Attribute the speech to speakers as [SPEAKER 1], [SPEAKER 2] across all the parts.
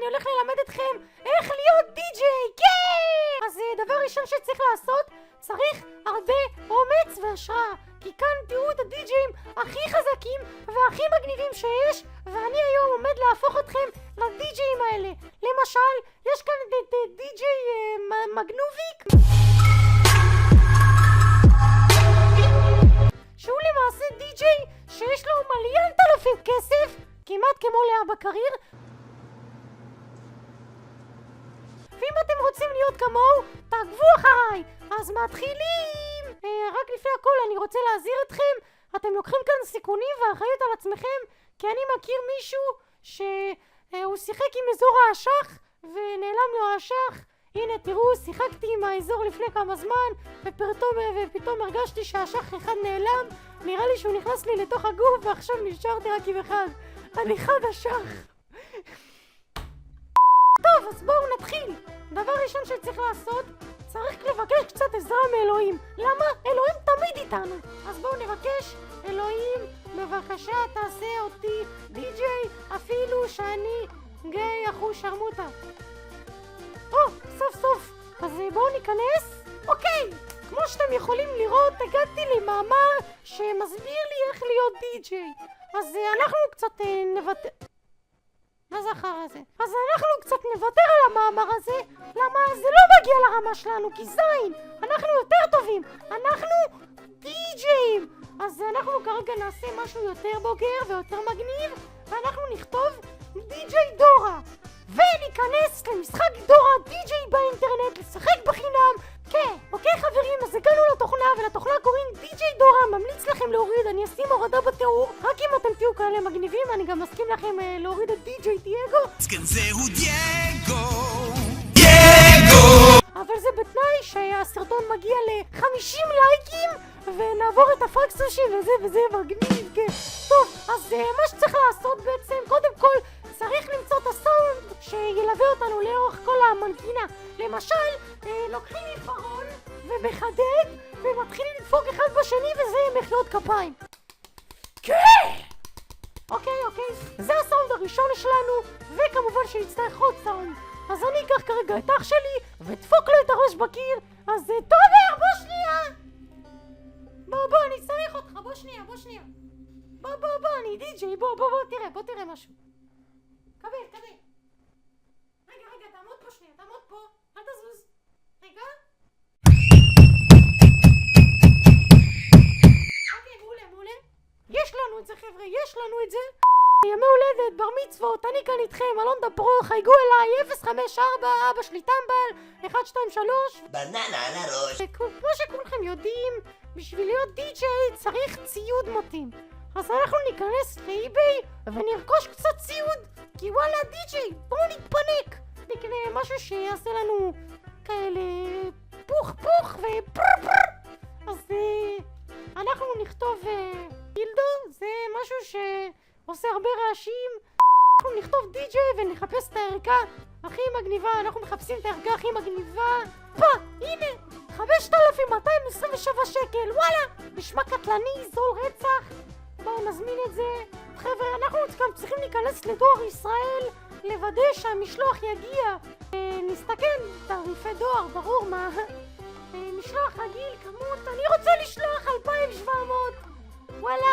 [SPEAKER 1] אני הולך ללמד אתכם איך להיות די-ג'יי, כן! אז דבר ראשון שצריך לעשות, צריך הרבה אומץ והשראה, כי כאן תראו את הדי-ג'יים הכי חזקים והכי מגניבים שיש, ואני היום עומד להפוך אתכם לדי-ג'יים האלה. למשל, יש כאן את די-ג'יי מגנוביק, שהוא למעשה די-ג'יי שיש לו $1,000,000 כסף, כמעט כמו לאבא קריר. ואם אתם רוצים להיות כמוהו, תעקבו אחריי. אז מתחילים. רק לפני הכל אני רוצה להזהיר אתכם, אתם לוקחים כאן סיכונים ואחריות על עצמכם, כי אני מכיר מישהו שהוא שיחק עם אזור האשך ונעלם לו האשך. הנה תראו, שיחקתי עם האזור לפני כמה זמן ופתאום הרגשתי שהאשך אחד נעלם. נראה לי שהוא נכנס לי לתוך הגוף ועכשיו נשארתי רק עם אחד. אני חד אשך. טוב, אז בואו נתחיל. דבר ראשון שצריך לעשות, צריך לבקש קצת עזרה מאלוהים. למה? אלוהים תמיד איתנו. אז בואו נבקש, אלוהים, בבקשה תעשה אותי די-ג'יי, אפילו שאני גיי אחוז שרמוטה. סוף סוף. אז בואו ניכנס. אוקיי, כמו שאתם יכולים לראות, הגעתי למאמר שמסביר לי איך להיות די-ג'יי. אז אנחנו קצת נוותר. מה זה אחר הזה? אז אנחנו קצת נוותר על המאמר הזה, למה זה לא מגיע לרמה שלנו, כי זין, אנחנו יותר טובים, אנחנו די-ג'יים. אז אנחנו כרגע נעשה משהו יותר בוגר ויותר מגניב, ואנחנו נכתוב די-ג'יי דורה, וניכנס למשחק דורה די-ג'יי באינטרנט, לשחק בחינם. כן, אוקיי חברים, אז הגענו לתוכנה, ולתוכנה קוראים די-ג'יי דורה. ממליץ לכם להוריד, אני אשים הורדה בתיאור, רק אם אתם תהיו כאלה מגניבים. אני גם מסכים לכם להוריד את די-ג'יי דייגו.
[SPEAKER 2] זהו דייגו.
[SPEAKER 1] אבל זה בתנאי שהסרטון מגיע ל-50 לייקים, ונעבור את הפרקסושים וזה מגניב, כן. טוב, אז מה שצריך לעשות בעצם, קודם כל צריך למצוא את הסאונד שילווה אותנו לאורך כל המנגינה. למשל, לוקחים עיפרון ומחדד ומתחילים לדפוק אחד בשני, וזה מחיאות כפיים. כן! אוקיי, זה הסאונד הראשון שלנו, וכמובן שנצטרך עוד סאונד. אז אני אקח כרגע את אח שלי ודפוק לו את הראש בקיר. אז תומר, בוא שנייה. בוא, אני צריך אותך, בוא שנייה. בוא, אני די-ג'יי, בוא, תראה משהו. קבל. רגע, תעמוד פה שנייה, אל תזוז. רגע. אוקיי, מעולה. יש לנו את זה, חבר'ה, ימי הולדת, בר מצוות, אני כאן איתכם, אלון דברו, חייגו אליי, 054, אבא שלי טמבל, 123.
[SPEAKER 2] בננה על הראש.
[SPEAKER 1] כמו שכולכם יודעים, בשביל להיות די-ג'יי צריך ציוד מתאים. אז אנחנו ניכנס לאיביי ונרכוש קצת ציוד, כי וואלה די-ג'יי, בואו נתפנק. נקנה משהו שיעשה לנו כאלה פוך ופרפר. אז אנחנו נכתוב גילדו, זה משהו שעושה הרבה רעשים. אנחנו נכתוב די-ג'יי ונחפש את הערכה הכי מגניבה. אנחנו מחפשים את הערכה הכי מגניבה. הנה 5,227 שקל, וואלה, נשמע קטלני, זול רצח. בואו נזמין את זה. חבר'ה, אנחנו גם צריכים להיכנס לדואר ישראל, לוודא שהמשלוח יגיע. נסתכל, תעריפי דואר, ברור מה. משלוח רגיל, כמות, אני רוצה לשלוח 2,700. וואלה,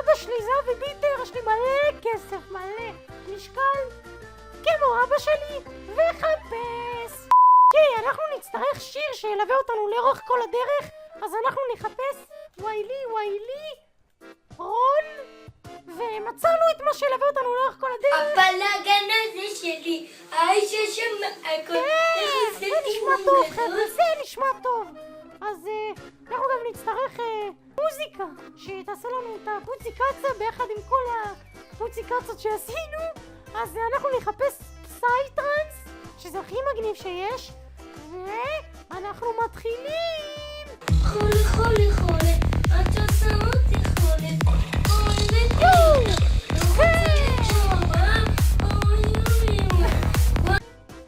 [SPEAKER 1] אבא שלי זה אבי ביטר, יש לי מלא כסף, מלא. משקל כמו אבא שלי, וחפש. כן, אנחנו נצטרך שיר שילווה אותנו לאורך כל הדרך, אז אנחנו נחפש ויילי רון, ומצאנו את מה שילווה אותנו לאורך כל הדרך.
[SPEAKER 3] אבל הגן הזה שלי, האיש ששמע הכל.
[SPEAKER 1] כן, זה נשמע טוב, חבר'ה, זה נשמע טוב. אז אנחנו גם נצטרך מוזיקה שתעשה לנו את הפוציקציה ביחד עם כל הפוציקציות שעשינו. אז אנחנו נחפש פסייטרנס, שזה הכי מגניב שיש, ואנחנו מתחילים.
[SPEAKER 3] חולה, את עושה אותי חולה.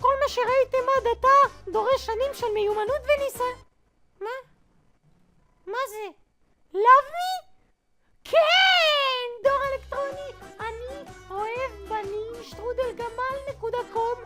[SPEAKER 1] כל מה שראיתם עד עתה דורש שנים של מיומנות וניסיון. מה זה? Love me? כן! דואר אלקטרוני, אני אוהב בנים, שטרודל גמל.com.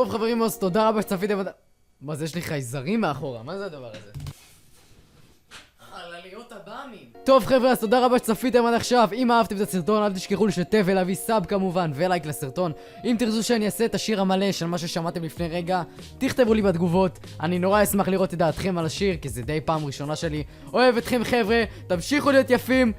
[SPEAKER 4] טוב חברים, אז תודה רבה שצפיתם. מה זה, יש לי חייזרים מאחורה? מה זה הדבר הזה? חלליות הבאמים. טוב חבר'ה, אז תודה רבה שצפיתם עד עכשיו. אם אהבתם את הסרטון אל תשכחו לשתף ולהביא סאב כמובן ולייק לסרטון. אם תרצו שאני אעשה את השיר המלא של מה ששמעתם לפני רגע, תכתבו לי בתגובות. אני נורא אשמח לראות את דעתכם על השיר, כי זה די פעם ראשונה שלי. אוהב אתכם חבר'ה, תמשיכו להיות יפים.